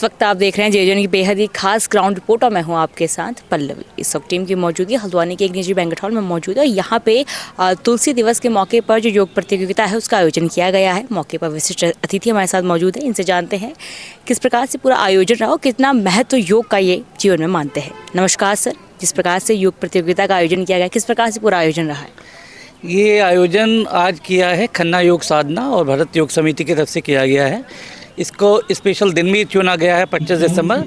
इस वक्त आप देख रहे हैं जेजन की बेहद ही खास ग्राउंड रिपोर्ट और मैं हूं आपके साथ पल्लवी। इस वक्त टीम की मौजूदगी हल्द्वानी के एक निजी बैंक्वेट हॉल में मौजूद है। यहाँ पे तुलसी दिवस के मौके पर जो योग प्रतियोगिता है उसका आयोजन किया गया है। मौके पर विशिष्ट अतिथि हमारे साथ मौजूद है, इनसे जानते हैं किस प्रकार से पूरा आयोजन रहा और कितना महत्व योग का ये जीवन में मानते हैं। नमस्कार सर, जिस प्रकार से योग प्रतियोगिता का आयोजन किया गया, किस प्रकार से पूरा आयोजन रहा है? ये आयोजन आज किया है खन्ना योग साधना और भारत योग समिति की तरफ से किया गया है। इसको स्पेशल दिन भी चुना गया है 25 दिसंबर,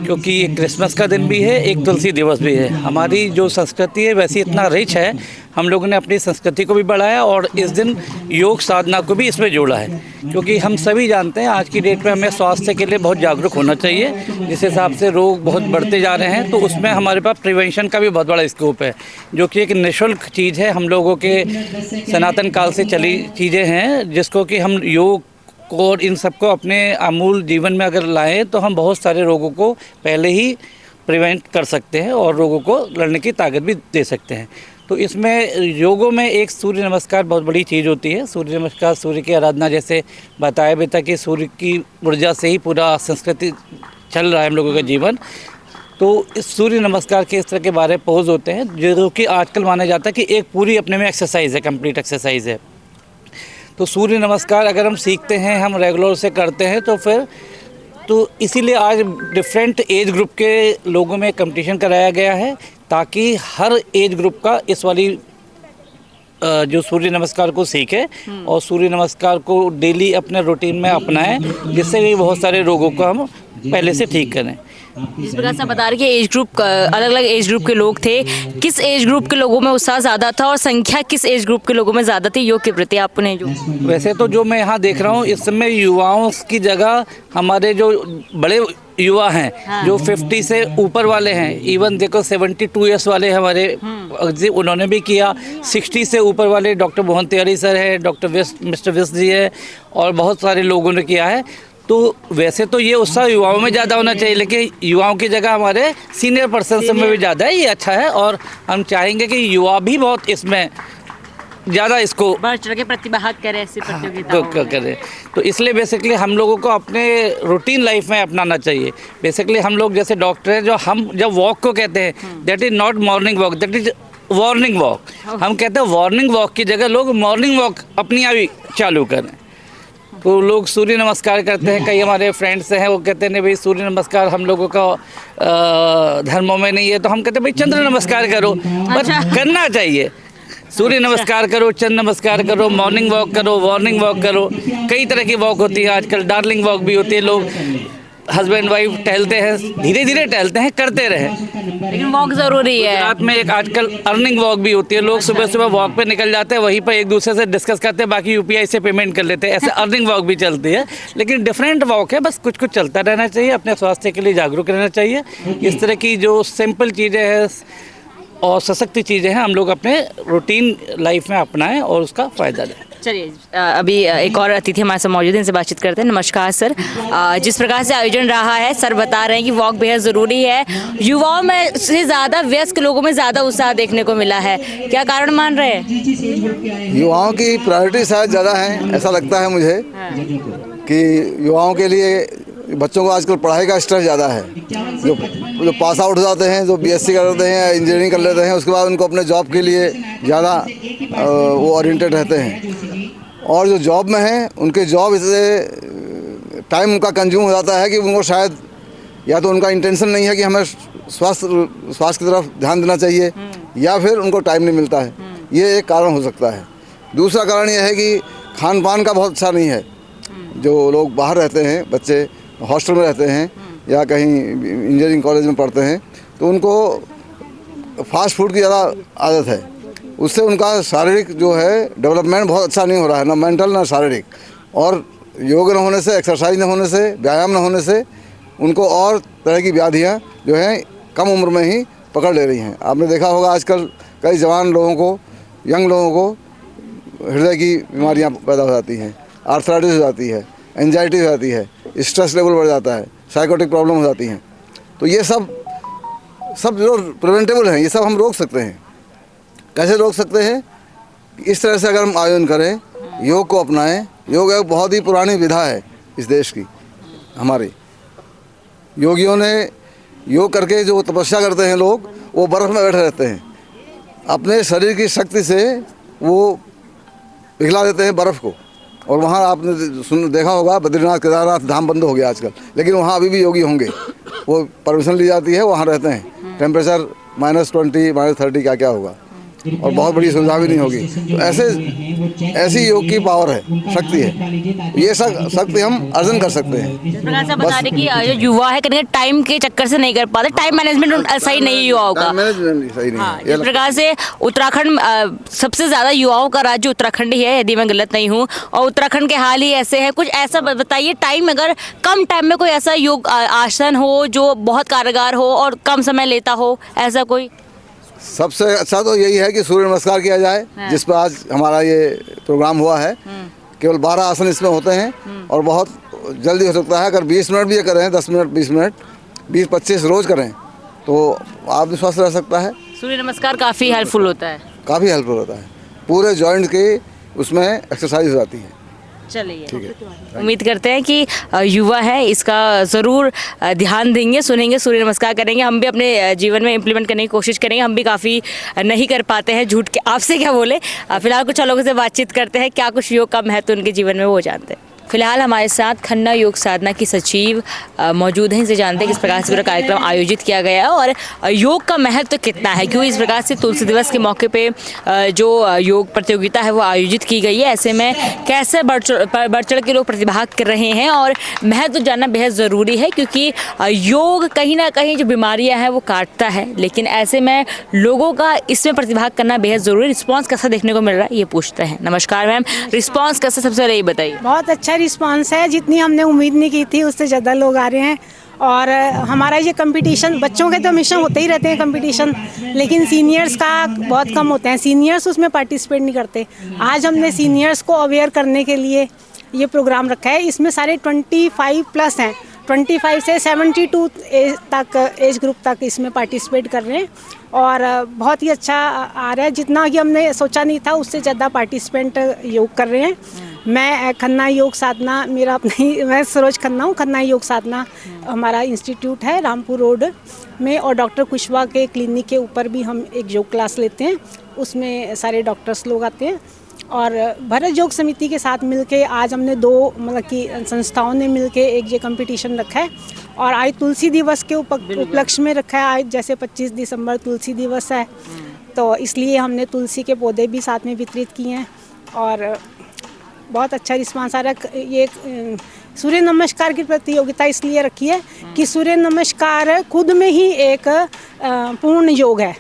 क्योंकि ये क्रिसमस का दिन भी है, एक तुलसी दिवस भी है। हमारी जो संस्कृति है वैसे इतना रिच है, हम लोगों ने अपनी संस्कृति को भी बढ़ाया और इस दिन योग साधना को भी इसमें जोड़ा है, क्योंकि हम सभी जानते हैं आज की डेट में हमें स्वास्थ्य के लिए बहुत जागरूक होना चाहिए। जिस हिसाब से रोग बहुत बढ़ते जा रहे हैं तो उसमें हमारे पास प्रिवेंशन का भी बहुत बड़ा स्कोप है, जो कि एक निःशुल्क चीज़ है, हम लोगों के सनातन काल से चली चीज़ें हैं, जिसको कि हम योग और इन सबको अपने आमूल जीवन में अगर लाएं तो हम बहुत सारे रोगों को पहले ही प्रिवेंट कर सकते हैं और रोगों को लड़ने की ताकत भी दे सकते हैं। तो इसमें योगों में एक सूर्य नमस्कार बहुत बड़ी चीज़ होती है। सूर्य नमस्कार, सूर्य की आराधना, जैसे बताया भी था कि सूर्य की ऊर्जा से ही पूरा संस्कृति चल रहा है हम लोगों का जीवन। तो इस सूर्य नमस्कार के इस तरह के बारे पोज होते हैं जो कि आजकल माना जाता है कि एक पूरी अपने में एक्सरसाइज है, कंप्लीट एक्सरसाइज है। तो सूर्य नमस्कार अगर हम सीखते हैं, हम रेगुलर से करते हैं तो इसीलिए आज डिफरेंट एज ग्रुप के लोगों में कंपटीशन कराया गया है, ताकि हर एज ग्रुप का इस वाली जो सूर्य नमस्कार को सीखे और सूर्य नमस्कार को डेली अपने रूटीन में अपनाएं, जिससे कि बहुत सारे रोगों को हम पहले से ठीक करें। जिस प्रकार से बता रहे कि एज ग्रुप अलग अलग एज ग्रुप के लोग थे, किस एज ग्रुप के लोगों में उत्साह ज़्यादा था और संख्या किस एज ग्रुप के लोगों में ज़्यादा थी योग के प्रति आपने? जो वैसे तो जो मैं यहाँ देख रहा हूँ इस समय युवाओं की जगह हमारे जो बड़े युवा हैं, हाँ। जो 50 से ऊपर वाले हैं, इवन देखो 72 ईयर्स वाले हमारे उन्होंने भी किया। 60 से ऊपर वाले डॉक्टर मोहन तिवारी सर है, डॉक्टर मिस्टर विस्ट जी है और बहुत सारे लोगों ने किया है। तो वैसे तो ये उत्साह युवाओं में ज़्यादा होना चाहिए, लेकिन युवाओं की जगह हमारे सीनियर पर्सन में भी ज़्यादा है। ये अच्छा है और हम चाहेंगे कि युवा भी बहुत इसमें ज़्यादा इसको बढ़ चढ़ के प्रतिभाग करें, ऐसी प्रतियोगिता करें। तो इसलिए बेसिकली हम लोगों को अपने रूटीन लाइफ में अपनाना चाहिए। बेसिकली हम लोग जैसे डॉक्टर हैं, जो हम जब वॉक को कहते हैं, that is not morning walk, that is warning walk. हम कहते हैं वार्निंग वॉक की जगह लोग मॉर्निंग वॉक अपनी आप चालू करें। तो लोग सूर्य नमस्कार करते हैं, कई हमारे फ्रेंड्स हैं वो कहते हैं नहीं भाई सूर्य नमस्कार हम लोगों का धर्मों में नहीं है, तो हम कहते हैं भाई चंद्र नमस्कार करो। बस करना चाहिए, सूर्य नमस्कार करो, चंद्र नमस्कार करो, मॉर्निंग वॉक करो, वार्निंग वॉक करो। कई तरह की वॉक होती है आजकल, डार्लिंग वॉक भी होती है। लोग हस्बैंड वाइफ टहलते हैं, धीरे धीरे टहलते हैं, करते रहें, लेकिन वॉक ज़रूरी है। रात में एक आजकल अर्निंग वॉक भी होती है, लोग सुबह सुबह वॉक पे निकल जाते हैं, वहीं पर एक दूसरे से डिस्कस करते हैं, बाकी यूपीआई से पेमेंट कर लेते हैं। ऐसे अर्निंग वॉक भी चलती है, लेकिन डिफरेंट वॉक है। बस कुछ कुछ चलता रहना चाहिए, अपने स्वास्थ्य के लिए जागरूक रहना चाहिए। इस तरह की जो सिंपल चीज़ें हैं और सशक्त चीज़ें हैं, हम लोग अपने रूटीन लाइफ में अपनाएं और उसका फ़ायदा लें। चलिए, अभी एक और अतिथि हमारे साथ मौजूद हैं, इनसे बातचीत करते हैं। नमस्कार सर, जिस प्रकार से आयोजन रहा है, सर बता रहे हैं कि वॉक बेहद ज़रूरी है। युवाओं में से ज़्यादा वयस्क लोगों में ज़्यादा उत्साह देखने को मिला है, क्या कारण मान रहे हैं? युवाओं की प्रायोरिटी शायद ज़्यादा है, ऐसा लगता है मुझे। हाँ। कि युवाओं के लिए, बच्चों को आजकल पढ़ाई का स्ट्रेस ज़्यादा है। जो पास आउट हो जाते हैं, जो बीएससी कर लेते हैं, इंजीनियरिंग कर लेते हैं, उसके बाद उनको अपने जॉब के लिए ज़्यादा वो ओरिएंटेड रहते हैं। और जो जॉब में हैं उनके जॉब इससे टाइम उनका कंज्यूम हो जाता है कि उनको शायद या तो उनका इंटेंशन नहीं है कि हमें स्वास्थ्य की तरफ ध्यान देना चाहिए, या फिर उनको टाइम नहीं मिलता है। ये एक कारण हो सकता है। दूसरा कारण यह है कि खान पान का बहुत अच्छा नहीं है। जो लोग बाहर रहते हैं, बच्चे हॉस्टल में रहते हैं या कहीं इंजीनियरिंग कॉलेज में पढ़ते हैं, तो उनको फास्ट फूड की ज़्यादा आदत है। उससे उनका शारीरिक जो है डेवलपमेंट बहुत अच्छा नहीं हो रहा है, ना मेंटल ना शारीरिक। और योग न होने से, एक्सरसाइज न होने से, व्यायाम न होने से उनको और तरह की व्याधियाँ जो हैं कम उम्र में ही पकड़ ले रही हैं। आपने देखा होगा आजकल कई जवान लोगों को, यंग लोगों को हृदय की बीमारियाँ पैदा हो जाती हैं, आर्थराइटिस हो जाती है, एंजाइटी हो जाती है, स्ट्रेस लेवल बढ़ जाता है, साइकोटिक प्रॉब्लम हो जाती हैं। तो ये सब जो प्रिवेंटेबल हैं, ये सब हम रोक सकते हैं। कैसे रोक सकते हैं? इस तरह से अगर हम आयोजन करें, योग को अपनाएं। योग एक बहुत ही पुरानी विधा है इस देश की हमारी, योगियों ने योग करके जो तपस्या करते हैं लोग, वो बर्फ़ में बैठे रहते हैं, अपने शरीर की शक्ति से वो पिघला देते हैं बर्फ़ को। और वहाँ आपने देखा होगा बद्रीनाथ केदारनाथ धाम बंद हो गया आजकल, लेकिन वहाँ अभी भी योगी होंगे, वो परमिशन ली जाती है, वहाँ रहते हैं। टेम्परेचर -20 -30 क्या क्या होगा, और बहुत बड़ी सुविधा भी नहीं होगी। तो ऐसी योग की पावर है, शक्ति है, ये शक्ति हम अर्जन कर सकते हैं। जिस प्रकार से बता रहे कि जो युवा है कहीं टाइम के चक्कर से नहीं कर पाते, टाइम मैनेजमेंट सही नहीं है युवाओं का। मैनेजमेंट सही नहीं हाँ, है। जिस प्रकार से उत्तराखंड सबसे ज़्यादा युवाओं का राज्य उत्तराखंड ही है, यदि मैं गलत नहीं हूँ, और उत्तराखंड के हाल ही ऐसे हैं। कुछ ऐसा बताइए, टाइम अगर कम टाइम में कोई ऐसा योग आसन हो जो बहुत कारगर हो और कम समय लेता हो, ऐसा कोई? सबसे अच्छा तो यही है कि सूर्य नमस्कार किया जाए, जिस पर आज हमारा ये प्रोग्राम हुआ है। केवल 12 आसन इसमें होते हैं और बहुत जल्दी हो सकता है। अगर 20 मिनट भी ये करें, 10 मिनट 20 मिनट 20-25 रोज़ करें तो आदमी स्वस्थ रह सकता है। सूर्य नमस्कार काफ़ी हेल्पफुल होता है। काफ़ी हेल्पफुल होता है, पूरे जॉइंट की उसमें एक्सरसाइज हो जाती है। चलिए, उम्मीद करते हैं कि युवा है इसका ज़रूर ध्यान देंगे, सुनेंगे, सूर्य नमस्कार करेंगे। हम भी अपने जीवन में इम्प्लीमेंट करने की कोशिश करेंगे। हम भी काफ़ी नहीं कर पाते हैं, झूठ के आपसे क्या बोले। फिलहाल कुछ लोगों से बातचीत करते हैं, क्या कुछ योग का महत्व उनके जीवन में वो जानते हैं। फिलहाल हमारे साथ खन्ना योग साधना की सचिव मौजूद हैं, इनसे जानते हैं किस प्रकार से पूरा कार्यक्रम आयोजित किया गया है और योग का महत्व कितना है, क्यों इस प्रकार से तुलसी दिवस के मौके पे जो योग प्रतियोगिता है वो आयोजित की गई है। ऐसे में कैसे बढ़ चढ़ के लोग प्रतिभाग कर रहे हैं और महत्व जानना बेहद ज़रूरी है, क्योंकि योग कहीं ना कहीं जो बीमारियाँ हैं वो काटता है, लेकिन ऐसे में लोगों का इसमें प्रतिभाग करना बेहद ज़रूरी। रिस्पॉन्स कैसा देखने को मिल रहा है ये पूछते हैं। नमस्कार मैम, रिस्पॉन्स कैसा, सबसे पहले ये बताइए। बहुत अच्छा रिस्पांस है, जितनी हमने उम्मीद नहीं की थी उससे ज़्यादा लोग आ रहे हैं। और हमारा ये कंपटीशन, बच्चों के तो हमेशा होते ही रहते हैं कंपटीशन, लेकिन सीनियर्स का बहुत कम होते हैं, सीनियर्स उसमें पार्टिसिपेट नहीं करते। आज हमने सीनियर्स को अवेयर करने के लिए ये प्रोग्राम रखा है। इसमें सारे 25 प्लस हैं, 25 से 72 तक एज ग्रुप तक इसमें पार्टिसिपेट कर रहे हैं और बहुत ही अच्छा आ रहा है। जितना कि हमने सोचा नहीं था उससे ज़्यादा पार्टिसिपेंट योग कर रहे हैं। मैं खन्ना योग साधना, मैं सरोज खन्ना हूँ। खन्ना योग साधना हमारा इंस्टीट्यूट है रामपुर रोड में, और डॉक्टर कुशवाहा के क्लिनिक के ऊपर भी हम एक योग क्लास लेते हैं, उसमें सारे डॉक्टर्स लोग आते हैं। और भारत योग समिति के साथ मिलके आज हमने 2 मतलब कि संस्थाओं ने मिलके एक ये कंपटीशन रखा है और आज तुलसी दिवस के उपलक्ष्य में रखा है। आज जैसे 25 दिसंबर तुलसी दिवस है, तो इसलिए हमने तुलसी के पौधे भी साथ में वितरित किए हैं और बहुत अच्छा रिस्पांस आ रहा है। ये सूर्य नमस्कार की प्रतियोगिता इसलिए रखी है कि सूर्य नमस्कार खुद में ही एक पूर्ण योग है,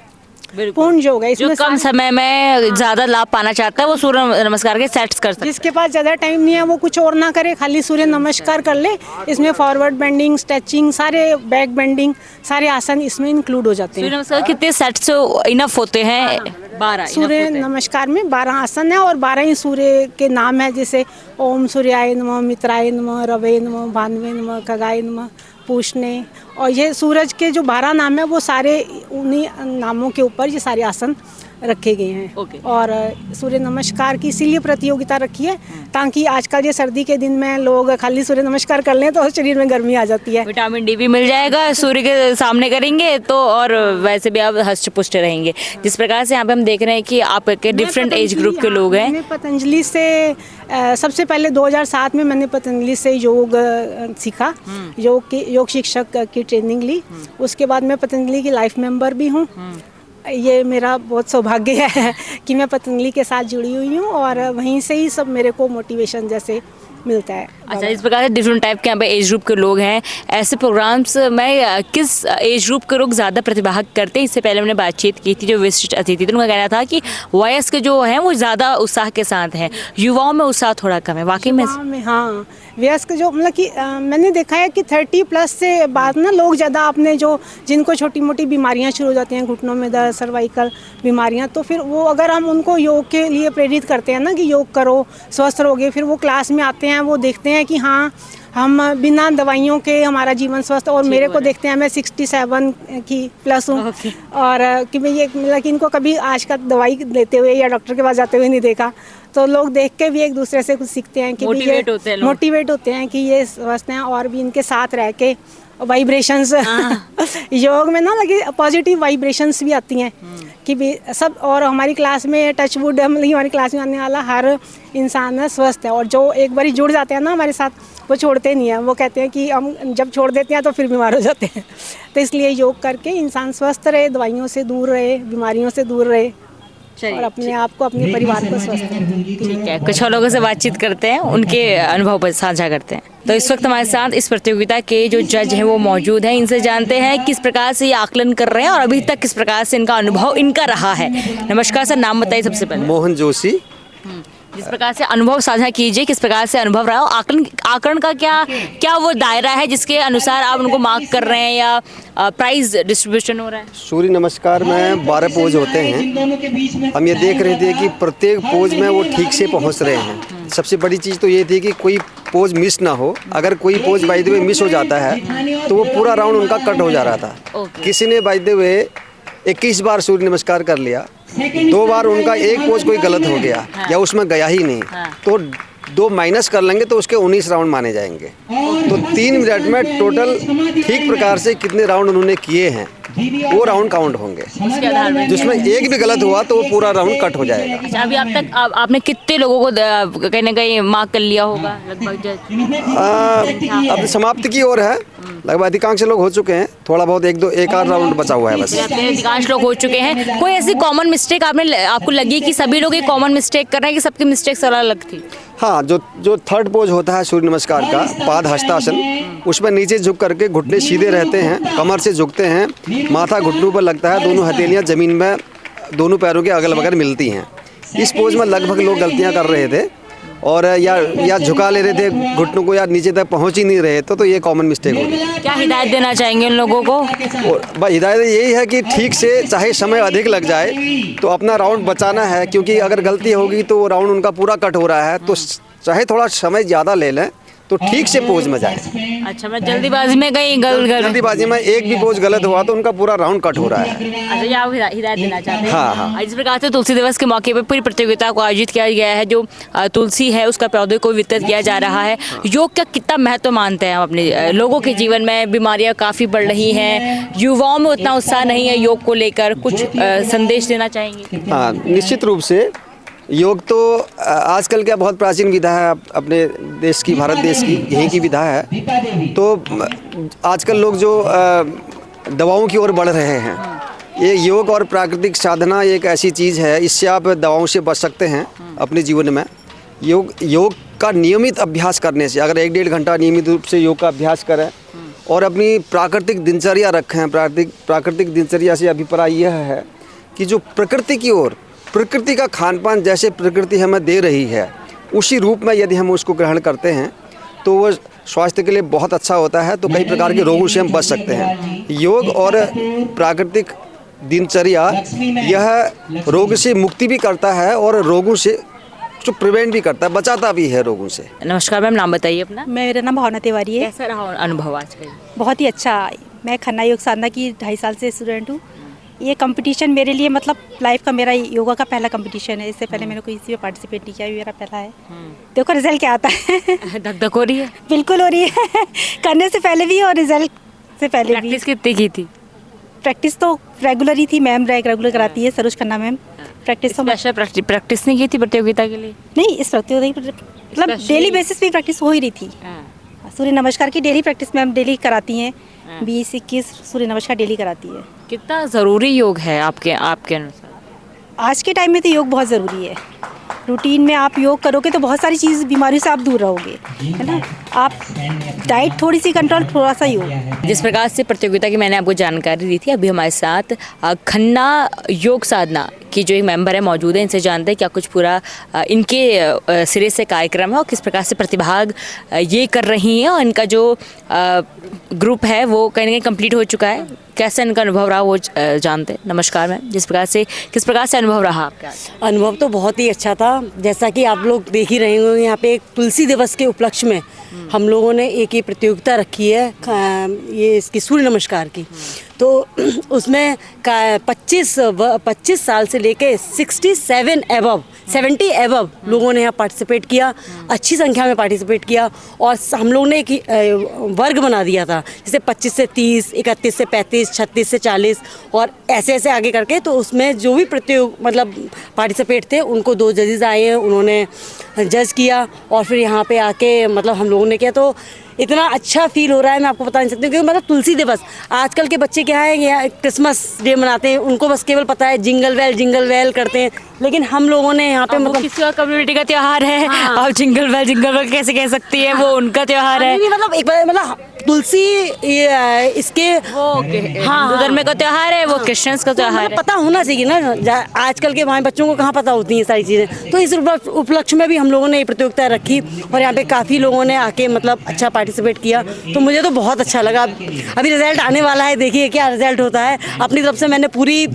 पूर्ण योग है। इसमें जो कम समय में ज़्यादा लाभ पाना चाहता है वो सूर्य नमस्कार के सेट्स कर सकता है। जिसके पास ज़्यादा टाइम नहीं है वो कुछ और ना करे, खाली सूर्य नमस्कार कर ले। इसमें फॉरवर्ड बेंडिंग, स्ट्रेचिंग, सारे बैक बेंडिंग, सारे आसन इसमें इंक्लूड हो जाते हैं। सूर्य नमस्कार कितने सेट्स इनफ होते हैं? 12 सूर्य नमस्कार में 12 आसन है और 12 ही सूर्य के नाम है, जैसे ओम सूर्याय नमः, मित्राय नमः, रवे नमः, भानुवे नमः, खगाय नमः, पूषणे। और ये सूरज के जो 12 नाम है वो सारे उन्हीं नामों के ऊपर ये सारे आसन रखे गए हैं। और सूर्य नमस्कार की इसीलिए प्रतियोगिता रखी है ताकि आजकल ये सर्दी के दिन में लोग खाली सूर्य नमस्कार कर लें तो शरीर में गर्मी आ जाती है। विटामिन डी भी मिल जाएगा, सूर्य के सामने करेंगे तो, और वैसे भी आप हष्ट पुष्ट रहेंगे। जिस प्रकार से यहाँ पे हम देख रहे हैं कि आप के डिफरेंट एज ग्रुप के लोग हैं। मैंने पतंजलि से सबसे पहले 2007 में मैंने पतंजलि से योग सीखा, योग शिक्षक की ट्रेनिंग ली। उसके बाद मैं पतंजलि की लाइफ मेंबर भी हूँ। ये मेरा बहुत सौभाग्य है कि मैं पतंजलि के साथ जुड़ी हुई हूँ और वहीं से ही सब मेरे को मोटिवेशन जैसे मिलता है। अच्छा, इस प्रकार से डिफरेंट टाइप के यहाँ पे एज ग्रुप के लोग हैं। ऐसे प्रोग्राम्स में किस एज ग्रुप के लोग ज़्यादा प्रतिभाग करते हैं? इससे पहले हमने बातचीत की थी, जो विशिष्ट अतिथि थे उनका कहना था कि वयस्क जो हैं वो ज़्यादा उत्साह के साथ हैं, युवाओं में उत्साह थोड़ा कम है। वाकई में? हाँ, वयस्क जो मतलब कि मैंने देखा है कि 30 प्लस से बाद ना लोग ज़्यादा अपने जिनको छोटी मोटी बीमारियाँ शुरू हो जाती हैं, घुटनों में दर्द, सर्वाइकल बीमारियाँ, तो फिर वो अगर हम उनको योग के लिए प्रेरित करते हैं ना कि योग करो स्वस्थ रहोगे, फिर वो क्लास में आते हैं, वो देखते हैं कि हाँ हम बिना दवाइयों के हमारा जीवन स्वस्थ। और मेरे को देखते हैं, मैं 67 की प्लस हूँ और कि मैं ये मतलब कि इनको कभी आज का दवाई लेते हुए या डॉक्टर के पास जाते हुए नहीं देखा, तो लोग देख के भी एक दूसरे से कुछ सीखते हैं कि मोटिवेट होते हैं कि ये स्वस्थ हैं और भी इनके साथ रह के वाइब्रेशंस योग में ना लगे पॉजिटिव वाइब्रेशंस भी आती हैं कि भी सब। और हमारी क्लास में टच वुड हमारी क्लास में आने वाला हर इंसान है स्वस्थ है, और जो एक बारी जुड़ जाते हैं ना हमारे साथ वो छोड़ते नहीं हैं। वो कहते हैं कि हम जब छोड़ देते हैं तो फिर बीमार हो जाते हैं। तो इसलिए योग करके इंसान स्वस्थ रहे, दवाइयों से दूर रहे, बीमारियों से दूर रहे और अपने आप को, अपने परिवार को स्वस्थ रहे। ठीक है, कुछ और लोगों से बातचीत करते हैं, उनके अनुभव पर साझा करते हैं। तो इस वक्त हमारे साथ इस प्रतियोगिता के जो जज हैं वो मौजूद हैं। इनसे जानते हैं किस प्रकार से ये आकलन कर रहे हैं और अभी तक किस प्रकार से इनका अनुभव इनका रहा है। नमस्कार सर, नाम बताइए सबसे पहले। मोहन जोशी। जिस प्रकार से अनुभव साझा कीजिए, किस प्रकार से अनुभव रहा हो, आकलन का क्या वो दायरा है जिसके अनुसार आप उनको मार्क कर रहे हैं या प्राइज डिस्ट्रीब्यूशन हो रहा है? सूर्य नमस्कार में 12 पोज होते हैं। हम ये देख रहे थे कि प्रत्येक पोज में वो ठीक से पहुंच रहे हैं। सबसे बड़ी चीज़ तो ये थी कि कोई पोज मिस ना हो। अगर कोई pose by the way miss हो जाता है तो वो पूरा राउंड उनका कट हो जा रहा था। किसी ने बाय द वे 21 बार सूर्य नमस्कार कर लिया, 2 बार उनका एक पोज कोई गलत हो गया या उसमें गया ही नहीं, तो 2 माइनस कर लेंगे तो उसके 19 राउंड माने जाएंगे। तो 3 मिनट में टोटल ठीक प्रकार से कितने राउंड उन्होंने किए हैं वो राउंड काउंट होंगे। जिसमें एक भी गलत हुआ तो वो पूरा राउंड कट हो जाएगा। अच्छा, अभी आप तक आपने कितने लोगों को कहीं ना कहीं मार्क कर लिया होगा लगभग? अब समाप्ति की ओर है, लगभग अधिकांश लोग हो चुके हैं। थोड़ा बहुत एक आध राउंड बचा हुआ है बस। अधिकांश लोग हो चुके हैं। कोई ऐसी कॉमन मिस्टेक आपको लगी कि सभी लोग एक कॉमन मिस्टेक कर रहे हैं कि सबकी मिस्टेक्स अलग अलग थी? हाँ, जो थर्ड पोज होता है सूर्य नमस्कार का, पाद हस्तासन, उसमें नीचे झुक करके घुटने सीधे रहते हैं, कमर से झुकते हैं, माथा घुटनों पर लगता है, दोनों हथेलियाँ जमीन में दोनों पैरों के अगल बगल मिलती हैं। इस पोज में लगभग लोग गलतियाँ कर रहे थे और या झुका ले रहे थे घुटनों को, या नीचे तक पहुंच ही नहीं रहे तो ये कॉमन मिस्टेक होगी। क्या हिदायत देना चाहेंगे उन लोगों को? और हिदायत यही है कि ठीक से, चाहे समय अधिक लग जाए तो अपना राउंड बचाना है, क्योंकि अगर गलती होगी तो वो राउंड उनका पूरा कट हो रहा है। तो चाहे थोड़ा समय ज़्यादा ले लें तो ठीक से पोज में जाए। अच्छा, मैं जल्दीबाजी में कहीं जल्दीबाजी में एक भी पोज गलत हुआ तो उनका पूरा राउंड कट हो रहा है। अच्छा, ये आप हिदायत देना चाहते हैं? हाँ, हाँ। इस प्रकार से तुलसी दिवस के मौके पर पूरी प्रतियोगिता को आयोजित किया गया है। जो तुलसी है उसका पौधे को वितरित किया जा रहा है। योग का कितना महत्व मानते हैं आप अपने लोगों के जीवन में? बीमारियां काफ़ी बढ़ रही हैं, युवाओं में उतना उत्साह नहीं है योग को लेकर, कुछ संदेश देना चाहेंगे? हाँ, निश्चित रूप से योग तो आजकल क्या बहुत प्राचीन विधा है अपने देश की, भारत देश की यही की विधा है। तो आजकल लोग जो दवाओं की ओर बढ़ रहे हैं, ये योग और प्राकृतिक साधना एक ऐसी चीज़ है, इससे आप दवाओं से बच सकते हैं अपने जीवन में। योग का नियमित अभ्यास करने से, अगर 1-1.5 घंटा नियमित रूप से योग का अभ्यास करें और अपनी प्राकृतिक दिनचर्या रखें। प्राकृतिक दिनचर्या से अभिप्राय यह है कि जो प्रकृति की ओर, प्रकृति का खान पान जैसे प्रकृति हमें दे रही है उसी रूप में यदि हम उसको ग्रहण करते हैं तो वो स्वास्थ्य के लिए बहुत अच्छा होता है। तो कई प्रकार के रोगों से हम बच सकते हैं। योग और प्राकृतिक दिनचर्या यह रोग से मुक्ति भी करता है और रोगों से जो प्रिवेंट भी करता है, बचाता भी है रोगों से। नमस्कार मैम, नाम बताइए अपना। मेरा नाम भावना तिवारी है। कैसा रहा अनुभव आज का? बहुत ही अच्छा। मैं खन्ना योग साधना की 2.5 साल से स्टूडेंट हूँ। ये कंपटीशन मेरे लिए मतलब लाइफ का, मेरा योगा का पहला कंपटीशन है। इससे पहले मैंने कोई इसी में पार्टिसिपेट नहीं किया, मेरा पहला है। देखो रिजल्ट क्या आता है। धक धक हो रही है? बिल्कुल हो रही है। करने से पहले भी और रिजल्ट से पहले भी। प्रैक्टिस कितनी की थी? प्रैक्टिस तो रेगुलर ही थी, मैम रेगुलर कराती है, सरोज खन्ना मैम। प्रैक्टिस तो प्रैक्टिस नहीं की थी प्रतियोगिता के लिए? नहीं, इस प्रतियोगिता मतलब डेली बेसिस पे प्रैक्टिस हो ही रही थी। सूर्य नमस्कार की डेली प्रैक्टिस मैम डेली कराती हैं। 20-21 सूर्य नमस्कार डेली कराती है। कितना ज़रूरी योग है आपके अनुसार? आज के टाइम में तो योग बहुत ज़रूरी है। रूटीन में आप योग करोगे तो बहुत सारी चीज़, बीमारियों से आप दूर रहोगे, है ना। आप डाइट थोड़ी सी कंट्रोल, थोड़ा सा योग। जिस प्रकार से प्रतियोगिता की मैंने आपको जानकारी दी थी, अभी हमारे साथ खन्ना योग साधना की जो एक मेंबर है मौजूद है। इनसे जानते हैं क्या कुछ पूरा इनके सिरे से कार्यक्रम है और किस प्रकार से प्रतिभाग ये कर रही हैं और इनका जो ग्रुप है वो कहीं ना कहीं कंप्लीट हो चुका है। कैसा इनका अनुभव रहा वो जानते हैं। नमस्कार मैम, किस प्रकार से अनुभव रहा आपका? अनुभव तो बहुत ही अच्छा था। जैसा कि आप लोग देख ही रहे होंगे, यहाँ पे एक तुलसी दिवस के उपलक्ष्य में हम लोगों ने एक ये प्रतियोगिता रखी है, ये इसकी सूर्य नमस्कार की। तो उसमें 25 साल से लेके 67 एबव 70 एबव लोगों ने यहाँ पार्टिसिपेट किया, अच्छी संख्या में पार्टिसिपेट किया। और हम लोग ने एक वर्ग बना दिया था, जैसे 25 से 30, 31 से 35, 36 से 40 और ऐसे ऐसे आगे करके। तो उसमें जो भी मतलब पार्टिसिपेट थे उनको 2 जजेस आए हैं, उन्होंने जज किया और फिर यहाँ पे आके मतलब हम लोगों ने किया। तो इतना अच्छा फील हो रहा है, मैं आपको बता नहीं सकती हूँ। क्योंकि मतलब तुलसी दिवस, आजकल के बच्चे क्या है, यहाँ क्रिसमस डे मनाते हैं, उनको बस केवल पता है जिंगल वेल करते हैं। लेकिन हम लोगों ने यहाँ पे मतलब किसी और कम्युनिटी का त्योहार है, आप जिंगल बेल कैसे कह सकती है, वो उनका त्योहार है। नहीं, मतलब एक बार मतलब तुलसी इसके हिंदू धर्म का त्योहार है, वो क्रिश्चियंस का त्योहार है। पता होना चाहिए ना, आजकल के हमारे बच्चों को कहाँ पता होती हैं सारी चीज़ें। तो इस उपलक्ष्य में भी हम लोगों ने ये प्रतियोगिता रखी और यहाँ पे काफ़ी लोगों ने आके मतलब अच्छा पार्टिसिपेट किया। तो मुझे तो बहुत अच्छा लगा। अभी रिजल्ट आने वाला है, देखिए क्या रिजल्ट होता है। अपनी तरफ से मैंने पूरी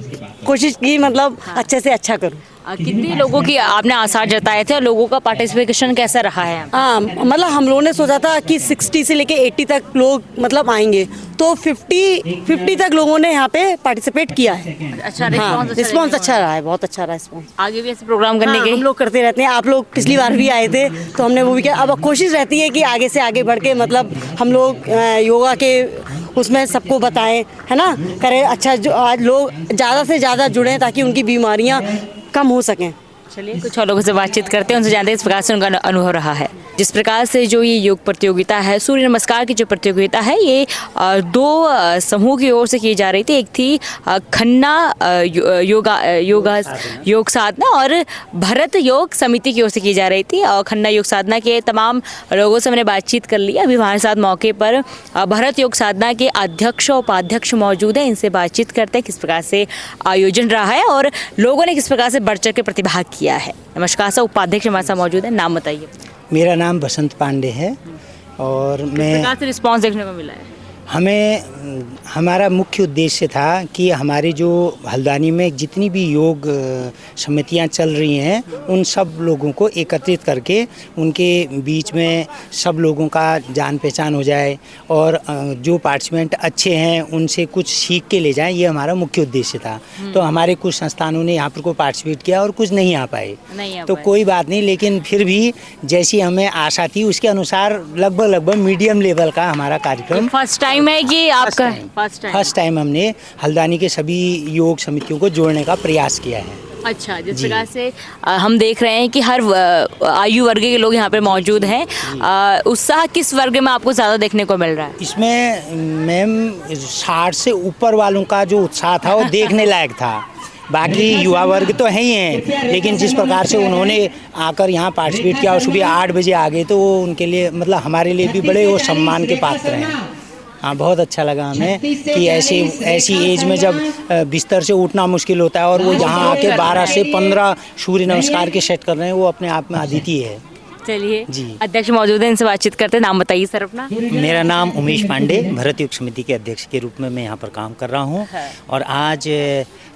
कोशिश की मतलब अच्छे से अच्छा करूँ। कितने लोगों की आपने आसार जताए थे और लोगों का पार्टिसिपेशन कैसा रहा है? हाँ, मतलब हम लोगों ने सोचा था कि 60 से लेके 80 तक लोग मतलब आएंगे, तो 50 तक लोगों ने यहाँ पे पार्टिसिपेट किया है। अच्छा, रिस्पॉन्स अच्छा रहा है, बहुत अच्छा रहा रिस्पॉन्स। आगे भी ऐसे प्रोग्राम करने के हम लोग करते रहते हैं। आप लोग पिछली बार भी आए थे तो हमने वो भी किया। अब कोशिश रहती है कि आगे से आगे बढ़ के मतलब हम लोग योगा के उसमें सबको बताएं, है ना, करें अच्छा। जो आज लोग ज़्यादा से ज़्यादा जुड़ें ताकि उनकी बीमारियाँ कम हो सकें। चलिए कुछ और लोगों से बातचीत करते हैं, उनसे जानते हैं इस प्रकार से उनका अनुभव रहा है। जिस प्रकार से जो ये योग प्रतियोगिता है, सूर्य नमस्कार की जो प्रतियोगिता है, ये 2 समूह की ओर से की जा रही थी। एक थी खन्ना योग साधना और भरत योग समिति की ओर से की जा रही थी। और खन्ना योग साधना के तमाम लोगों से मैंने बातचीत कर ली। अभी हमारे साथ मौके पर भरत योग साधना के अध्यक्ष और उपाध्यक्ष मौजूद हैं, इनसे बातचीत करते हैं किस प्रकार से आयोजन रहा है और लोगों ने किस प्रकार से बढ़ चढ़ के प्रतिभाग किया है। नमस्कार सर, उपाध्यक्ष हमारे साथ मौजूद है, नाम बताइए। मेरा नाम बसंत पांडे है और मैं किस प्रकार से रिस्पॉन्स देखने को मिला है? हमारा मुख्य उद्देश्य था कि हमारे जो हल्द्वानी में जितनी भी योग समितियां चल रही हैं उन सब लोगों को एकत्रित करके उनके बीच में सब लोगों का जान पहचान हो जाए और जो पार्टिसिपेंट अच्छे हैं उनसे कुछ सीख के ले जाएं, ये हमारा मुख्य उद्देश्य था। तो हमारे कुछ संस्थानों ने यहाँ पर को पार्टिसिपेट किया और कुछ नहीं आ पाए, तो कोई बात नहीं। लेकिन फिर भी जैसी हमें आशा थी उसके अनुसार लगभग मीडियम लेवल का हमारा कार्यक्रम फर्स्ट टाइम है कि आपका फर्स्ट टाइम हमने हल्द्वानी के सभी योग समितियों को जोड़ने का प्रयास किया है। अच्छा, जिस प्रकार से हम देख रहे हैं कि हर आयु वर्ग के लोग यहाँ पे मौजूद हैं, उत्साह किस वर्ग में आपको ज़्यादा देखने को मिल रहा है? इसमें मैम 60 से ऊपर वालों का जो उत्साह था वो देखने लायक था। बाकी युवा वर्ग तो है ही हैं, लेकिन जिस प्रकार से उन्होंने आकर यहाँ पार्टिसिपेट किया और सुबह 8 बजे आ गए, तो वो उनके लिए मतलब हमारे लिए भी बड़े वो सम्मान के पात्र हैं। हाँ, बहुत अच्छा लगा हमें कि ऐसी एज में जब बिस्तर से उठना मुश्किल होता है और वो यहाँ आके 12 से 15 सूर्य नमस्कार के सेट कर रहे हैं, वो अपने आप में अद्वितीय है। चलिए जी, अध्यक्ष मौजूद हैं, इनसे बातचीत करते हैं। नाम बताइए सर अपना। मेरा नाम उमेश पांडे, भरत योग समिति के अध्यक्ष के रूप में मैं यहाँ पर काम कर रहा हूँ। और आज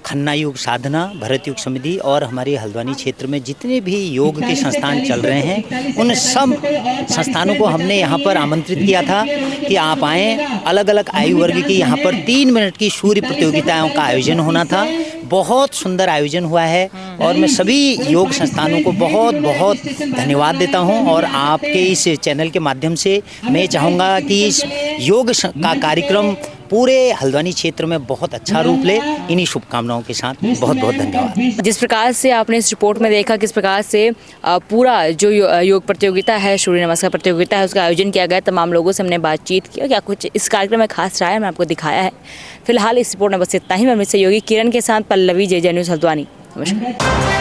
खन्ना योग साधना, भरत योग समिति और हमारे हल्द्वानी क्षेत्र में जितने भी योग के संस्थान चल रहे हैं उन सब संस्थानों को हमने यहाँ पर आमंत्रित किया था कि आप आएँ। अलग अलग आयु वर्ग की यहाँ पर 3 मिनट की सूर्य प्रतियोगिताओं का आयोजन होना था। बहुत सुंदर आयोजन हुआ है और मैं सभी योग संस्थानों को बहुत बहुत धन्यवाद देता हूं। और आपके इस चैनल के माध्यम से मैं चाहूँगा कि इस योग का कार्यक्रम पूरे हल्द्वानी क्षेत्र में बहुत अच्छा रूप ले। इन्हीं शुभकामनाओं के साथ बहुत बहुत धन्यवाद। जिस प्रकार से आपने इस रिपोर्ट में देखा किस प्रकार से पूरा जो योग प्रतियोगिता है, सूर्य नमस्कार प्रतियोगिता है, उसका आयोजन किया गया, तमाम लोगों से हमने बातचीत की। क्या कुछ इस कार्यक्रम में खास रहा है, मैं आपको दिखाया है। फिलहाल इस रिपोर्ट में बस इतना ही। मैं सहयोगी किरण के साथ पल्लवी, JJ न्यूज़ हल्द्वानी। नमस्कार।